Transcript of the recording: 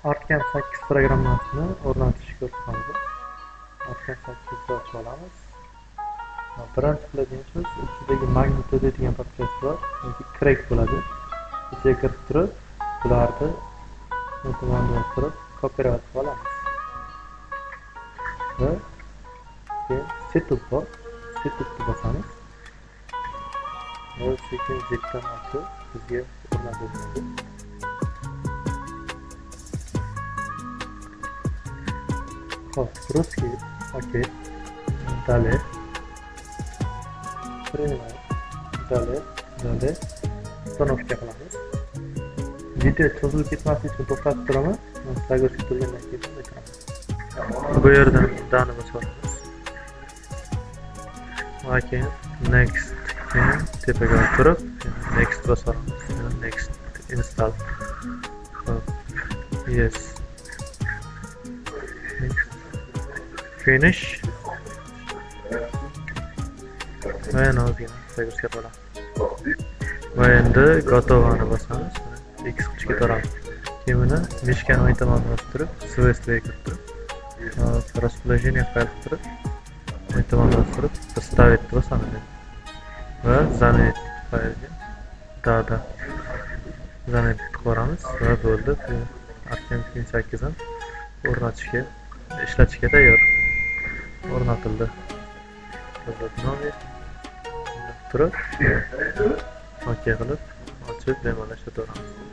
Artgan 8 programmasini o'rnatishga ko'rsatamiz. Artgan 8 ochib olamiz. Birinchi qiladigan ish ichidagi magnitude degan podkast bor, yoki crack bo'ladi. Ichiga kirib turib, bularni tomonga o'tirib kopirovat qilib olamiz. Va keyin setup bor. Setupni bosamiz. Va sekin-sekin ochib bizga o'rnatiladi. Hop, русский, окей. Далее. Принимаем. Далее. Установка qilamiz. Video cho'zilib ketmaslik uchun to'xtatib turaman. Zagochka turgandan keyin o'chiramiz. Bu yerdan dani bosamiz. Va keyin next keyin tepaga o'tirib, next bosamiz. Next install. Yes. Finish. Va yana ozgina zagochka qilamiz. Va endi gotovani bosamiz. X kuchga toramiz. Keyin buni mishkani o'ng tomonga o'stirib, SVS'ga kiritib, расположение fayl qilib, o'ng tomonga o'stirib, поставить bosamiz. Va заметить faylga zametib qo'yamiz va bo'ldi. Arkan 8 ni o'rnatishga, ishlatishga tayyor. O'rnatildi. Turib, OK qilib, ochib, bemalol ishlataveramiz.